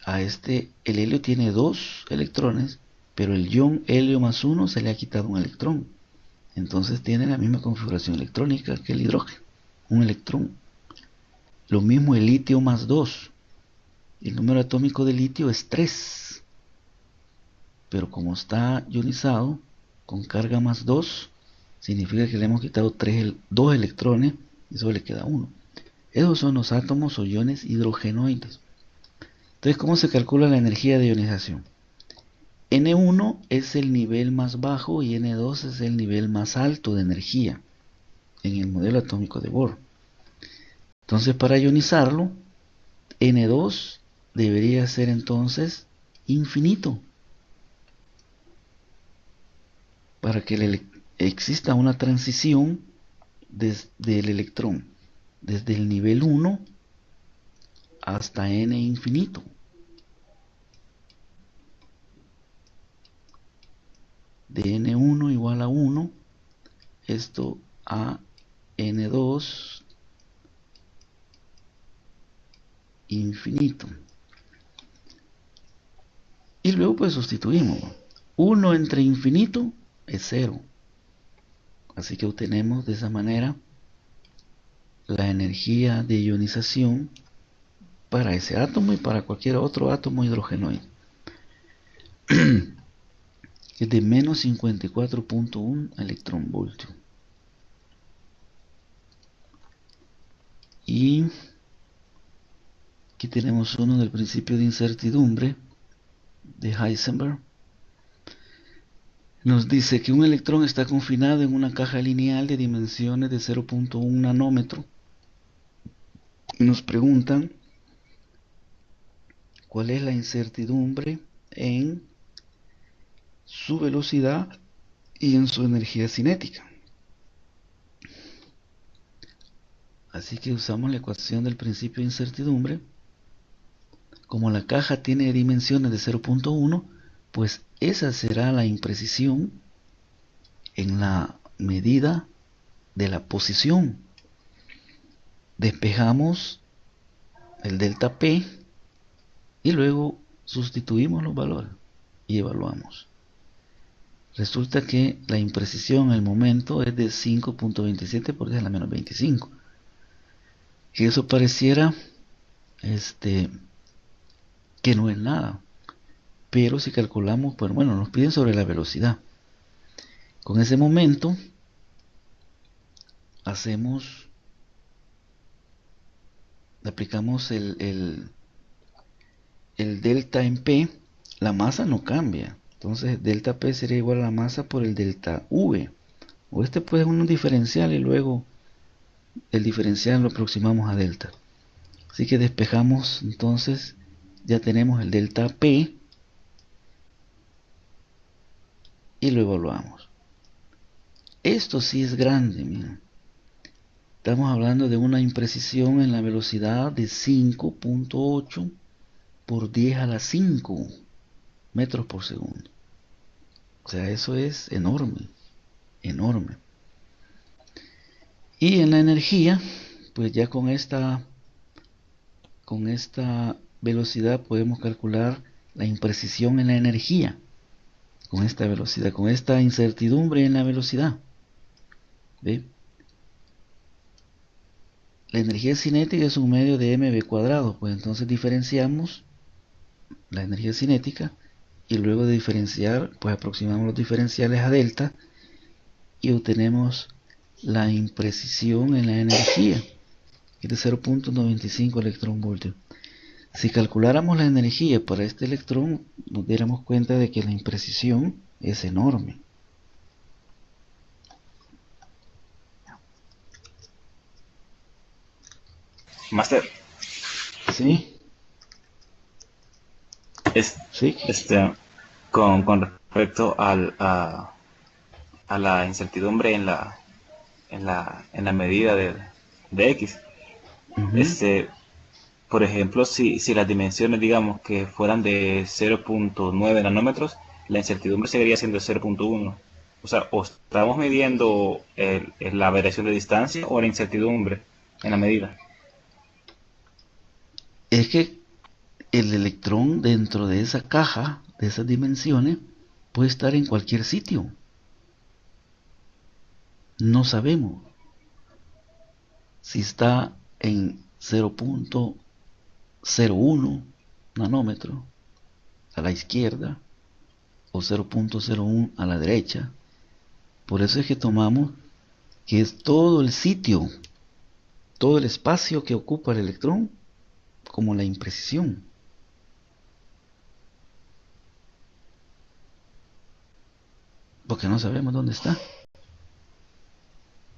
el helio tiene 2 electrones, pero el ion helio más 1 se le ha quitado un electrón. Entonces tiene la misma configuración electrónica que el hidrógeno, un electrón. Lo mismo el litio más 2. El número atómico de litio es 3. Pero como está ionizado con carga más 2, significa que le hemos quitado 2 electrones y solo le queda 1. Esos son los átomos o iones hidrogenoides. Entonces, ¿cómo se calcula la energía de ionización? N1 es el nivel más bajo y N2 es el nivel más alto de energía en el modelo atómico de Bohr. Entonces, para ionizarlo, N2 debería ser entonces infinito, para que exista una transición desde el electrón, desde el nivel 1 hasta n infinito. De n1 igual a 1, esto a n2 infinito. Y luego pues sustituimos. 1 entre infinito es 0. Así que obtenemos de esa manera la energía de ionización para ese átomo y para cualquier otro átomo hidrogenoide. Es de menos 54.1 electronvoltios. Y aquí tenemos uno del principio de incertidumbre de Heisenberg. Nos dice que un electrón está confinado en una caja lineal de dimensiones de 0.1 nanómetro. Y nos preguntan cuál es la incertidumbre en su velocidad y en su energía cinética. Así que usamos la ecuación del principio de incertidumbre. Como la caja tiene dimensiones de 0.1, pues esa será la imprecisión en la medida de la posición. Despejamos el delta P y luego sustituimos los valores y evaluamos. Resulta que la imprecisión en el momento es de 5.27 por 10 a la menos 25. Que eso pareciera que no es nada. Pero si calculamos, pues bueno, nos piden sobre la velocidad. Con ese momento aplicamos el delta en P, la masa no cambia. Entonces delta P sería igual a la masa por el delta V. O puede ser un diferencial y luego el diferencial lo aproximamos a delta. Así que despejamos, entonces ya tenemos el delta P y lo evaluamos. Esto sí es grande, miren. Estamos hablando de una imprecisión en la velocidad de 5.8 por 10 a la 5 metros por segundo. O sea, eso es enorme, enorme. Y en la energía, pues ya con esta velocidad podemos calcular la imprecisión en la energía. Con esta velocidad, con esta incertidumbre en la velocidad. ¿Ve? La energía cinética es un medio de mv cuadrado, pues entonces diferenciamos la energía cinética y luego de diferenciar, pues aproximamos los diferenciales a delta y obtenemos la imprecisión en la energía, que es de 0.95 electronvoltios. Si calculáramos la energía para este electrón, nos diéramos cuenta de que la imprecisión es enorme. Master, ¿Sí? Sí. Con respecto a la incertidumbre en la medida de X, Uh-huh. por ejemplo, si las dimensiones, digamos, que fueran de 0.9 nanómetros, la incertidumbre seguiría siendo 0.1. O sea, o estamos midiendo la variación de distancia o la incertidumbre en la medida. Es que el electrón dentro de esa caja, de esas dimensiones, puede estar en cualquier sitio. No sabemos si está en 0.01 nanómetro a la izquierda o 0.01 a la derecha. Por eso es que tomamos que es todo el sitio, todo el espacio que ocupa el electrón como la imprecisión. Porque no sabemos dónde está.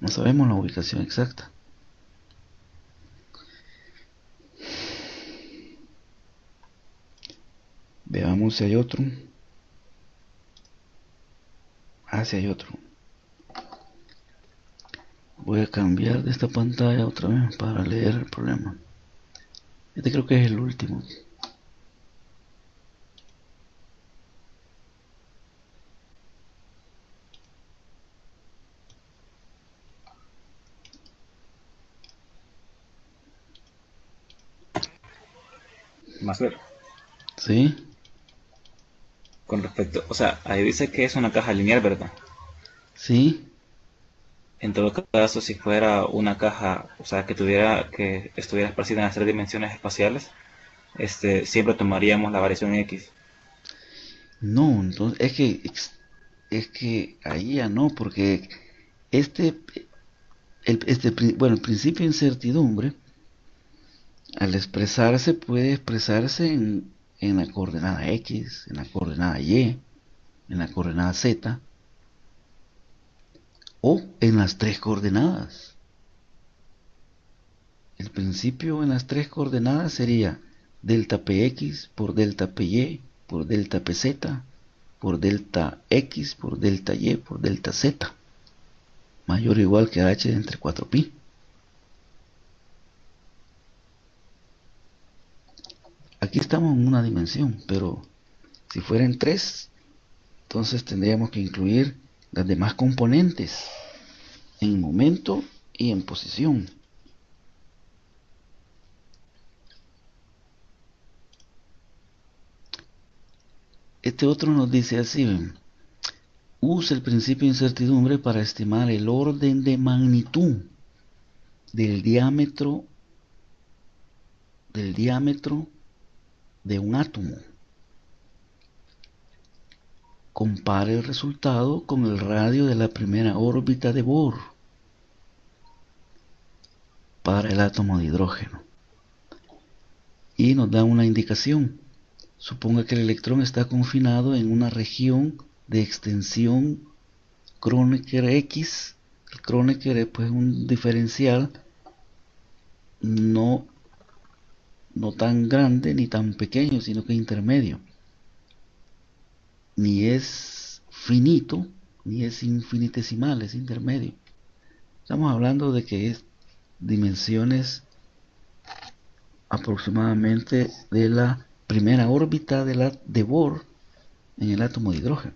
No sabemos la ubicación exacta. Veamos si hay otro. Si hay otro. Voy a cambiar de esta pantalla otra vez para leer el problema. Este creo que es el último. Master, ¿Sí? con respecto, o sea, ahí dice que es una caja lineal, ¿verdad? ¿Sí? En todo caso, si fuera una caja, o sea, que estuviera esparcida en las tres dimensiones espaciales, siempre tomaríamos la variación X. No, entonces es que ahí ya no, porque este, bueno, el principio de incertidumbre al expresarse puede expresarse en la coordenada X, en la coordenada Y, en la coordenada Z o en las tres coordenadas. El principio en las tres coordenadas sería delta px por delta py por delta pz por delta x por delta y por delta z, mayor o igual que h entre 4pi. Aquí estamos en una dimensión, pero si fuera en tres, entonces tendríamos que incluir las demás componentes en momento y en posición. Este otro nos dice así: usa el principio de incertidumbre para estimar el orden de magnitud del diámetro de un átomo. Compare el resultado con el radio de la primera órbita de Bohr para el átomo de hidrógeno. Y nos da una indicación. Suponga que el electrón está confinado en una región de extensión Kronecker X. El Kronecker es pues un diferencial no tan grande ni tan pequeño, sino que intermedio. Ni es finito, ni es infinitesimal, es intermedio. Estamos hablando de que es dimensiones aproximadamente de la primera órbita de Bohr en el átomo de hidrógeno.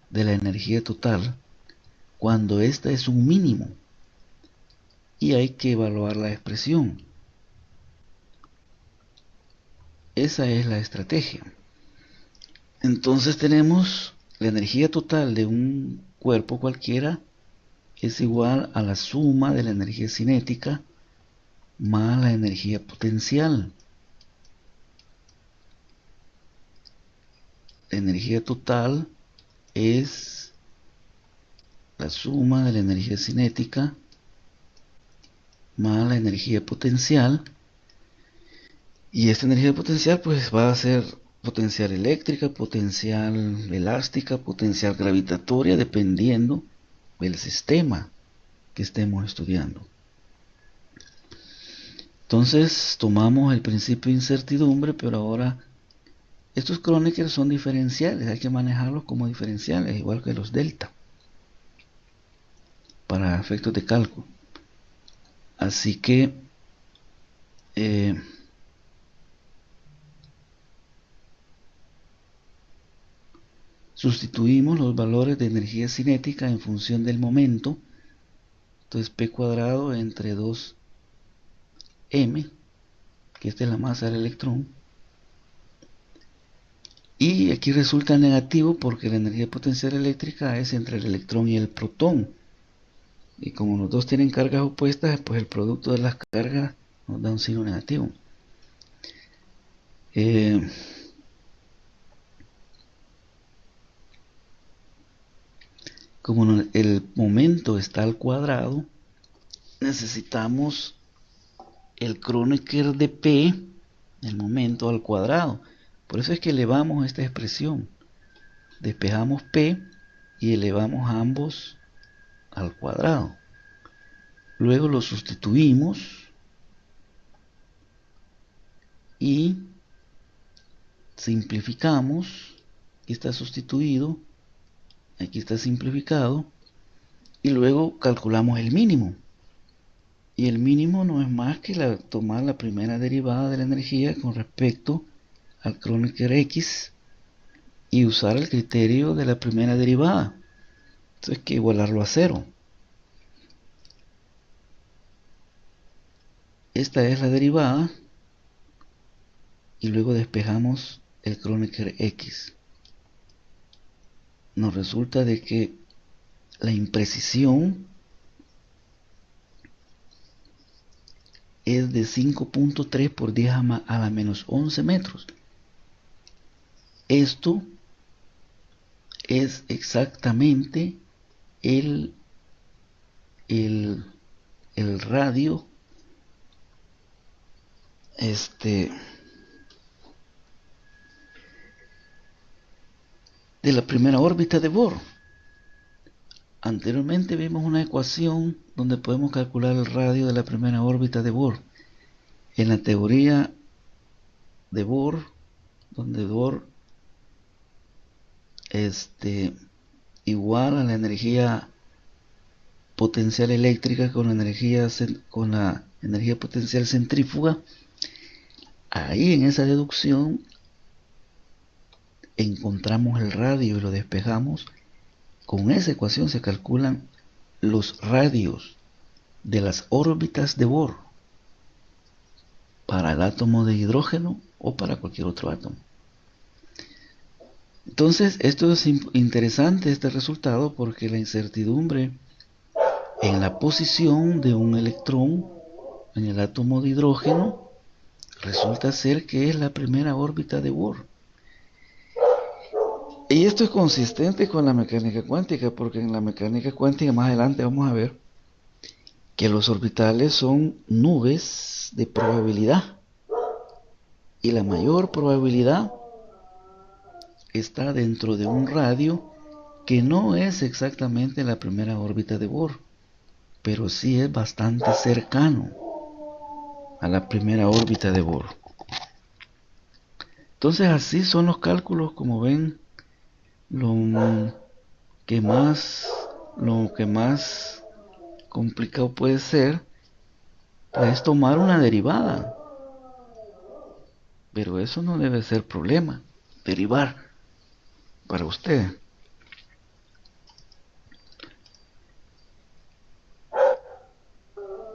De la energía total cuando esta es un mínimo, y hay que evaluar la expresión. Esa es la estrategia. Entonces tenemos la energía total de un cuerpo cualquiera es igual a la suma de la energía cinética más la energía potencial. La energía total es la suma de la energía cinética más la energía potencial, y esta energía potencial pues va a ser potencial eléctrica, potencial elástica, potencial gravitatoria, dependiendo del sistema que estemos estudiando. Entonces tomamos el principio de incertidumbre, pero ahora estos Kronecker son diferenciales, hay que manejarlos como diferenciales, igual que los delta, para efectos de cálculo. Así que sustituimos los valores de energía cinética en función del momento. Entonces P cuadrado entre 2m, que esta es la masa del electrón, y aquí resulta negativo porque la energía potencial eléctrica es entre el electrón y el protón, y como los dos tienen cargas opuestas, pues el producto de las cargas nos da un signo negativo. Como el momento está al cuadrado, necesitamos el Kronecker de P, el momento, al cuadrado. Por eso es que elevamos esta expresión. Despejamos P y elevamos ambos al cuadrado. Luego lo sustituimos y simplificamos. Aquí está sustituido, aquí está simplificado, y luego calculamos el mínimo. Y el mínimo no es más que tomar la primera derivada de la energía con respecto al Kronecker X y usar el criterio de la primera derivada. Entonces hay que igualarlo a cero. Esta es la derivada y luego despejamos el Kronecker X. Nos resulta de que la imprecisión es de 5.3 por 10 a la menos 11 metros. Esto es exactamente el, el, el radio de la primera órbita de Bohr. Anteriormente vimos una ecuación donde podemos calcular el radio de la primera órbita de Bohr. En la teoría de Bohr, donde Bohr igual a la energía potencial eléctrica con la energía potencial centrífuga, ahí en esa deducción encontramos el radio y lo despejamos. Con esa ecuación se calculan los radios de las órbitas de Bohr para el átomo de hidrógeno o para cualquier otro átomo. Entonces, esto es interesante, este resultado, porque la incertidumbre en la posición de un electrón en el átomo de hidrógeno resulta ser que es la primera órbita de Bohr. Y esto es consistente con la mecánica cuántica, porque en la mecánica cuántica más adelante vamos a ver que los orbitales son nubes de probabilidad. Y la mayor probabilidad está dentro de un radio que no es exactamente la primera órbita de Bohr, pero sí es bastante cercano a la primera órbita de Bohr. Entonces así son los cálculos, como ven, lo que más complicado puede ser, pues tomar una derivada, pero eso no debe ser problema, derivar para usted.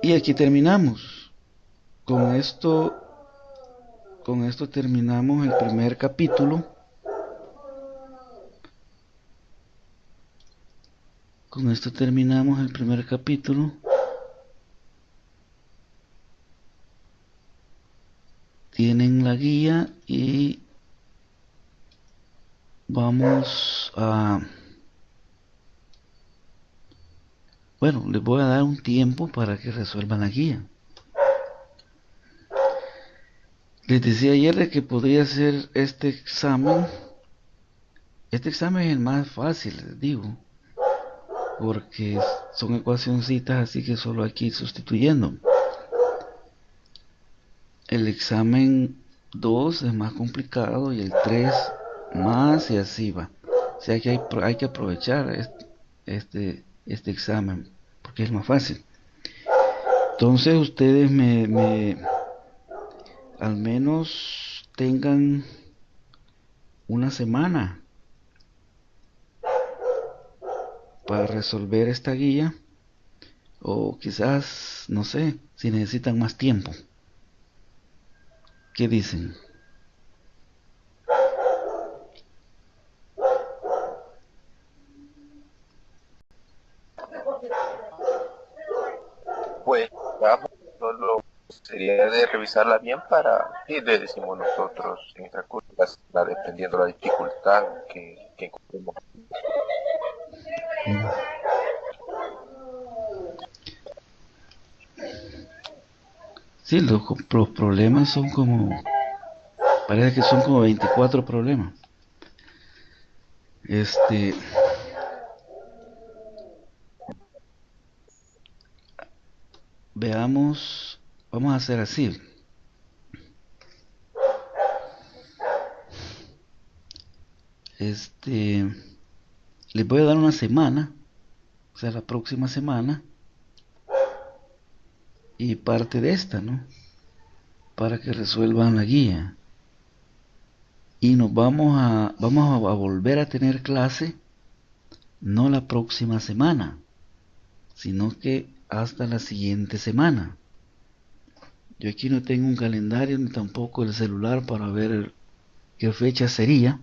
Y aquí terminamos. Con esto terminamos el primer capítulo. Con esto terminamos el primer capítulo. Tienen la guía y vamos a... Bueno, les voy a dar un tiempo para que resuelvan la guía. Les decía ayer de que podría ser este examen. Este examen es el más fácil, les digo, porque son ecuacioncitas, así que solo hay que ir sustituyendo. El examen 2 es más complicado y el 3 más, y así va. O sea que hay que aprovechar este examen porque es más fácil. Entonces ustedes al menos tengan una semana para resolver esta guía, o quizás, no sé, si necesitan más tiempo. ¿Qué dicen? Pues vamos, solo sería de revisarla bien para, y le decimos nosotros en nuestra curso, dependiendo de la dificultad que encontremos. Sí, los problemas son como... Parece que son como 24 problemas. Veamos, vamos a hacer así. Les voy a dar una semana, o sea, la próxima semana, y parte de esta, ¿no? Para que resuelvan la guía. Y nos vamos a volver a tener clase, no la próxima semana, sino que hasta la siguiente semana. Yo aquí no tengo un calendario ni tampoco el celular para ver qué fecha sería.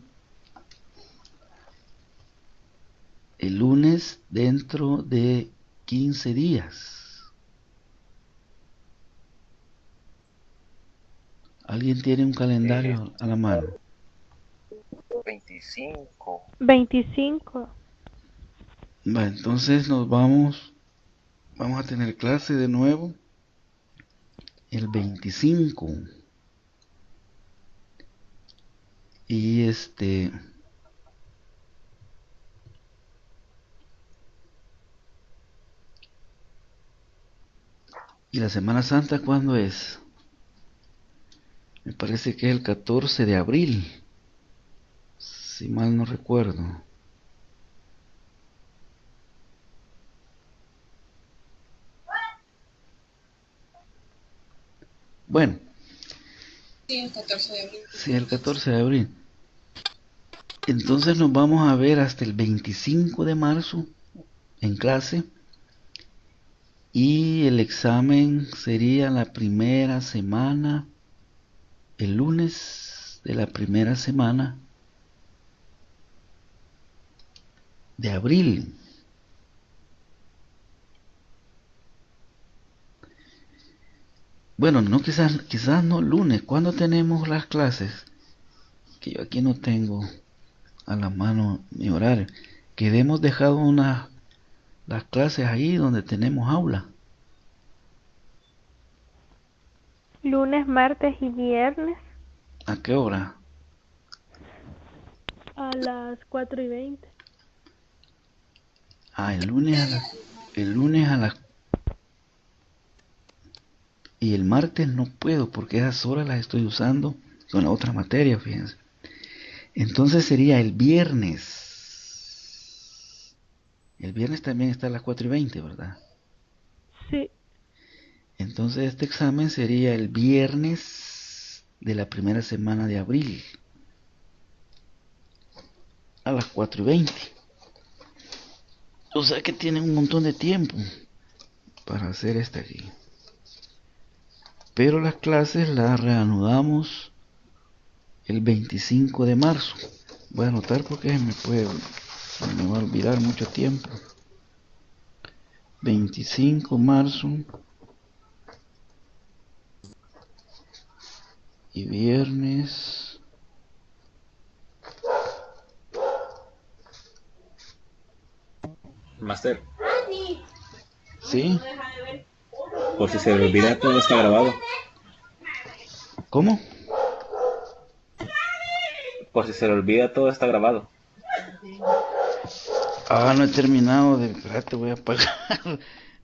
el lunes dentro de 15 días. ¿Alguien tiene un calendario a la mano? 25. 25. Va, entonces vamos a tener clase de nuevo el 25. Y ¿y la Semana Santa cuándo es? Me parece que es el 14 de abril, si mal no recuerdo. Bueno. Sí, el 14 de abril. Sí, el 14 de abril. Entonces nos vamos a ver hasta el 25 de marzo en clase. Y el examen sería la primera semana, el lunes de la primera semana de abril. Bueno, no, quizás no lunes. ¿Cuándo tenemos las clases? Que yo aquí no tengo a la mano mi horario. Que hemos dejado las clases ahí donde tenemos aula. Lunes, martes y viernes ¿A qué hora? a las 4:20. Ah, el lunes a las y el martes no puedo porque esas horas las estoy usando con la otra materia, fíjense. Entonces sería el viernes. El viernes también está a las 4:20, ¿verdad? Sí. Entonces este examen sería el viernes de la primera semana de abril a las 4:20. O sea que tienen un montón de tiempo para hacer esta aquí. Pero las clases las reanudamos el 25 de marzo. Voy a anotar porque me va a olvidar mucho tiempo. 25 de marzo y viernes. Master, ¿Sí? por si se le olvida, todo está grabado. ¿Cómo? Por si se le olvida, todo está grabado. Ah, no he terminado de... Espérate, voy a apagar.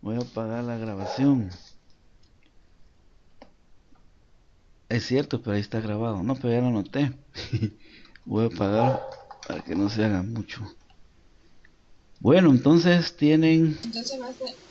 Voy a apagar la grabación. Es cierto, pero ahí está grabado. No, pero ya lo anoté. Voy a apagar para que no se haga mucho. Bueno, entonces tienen... Entonces va a ser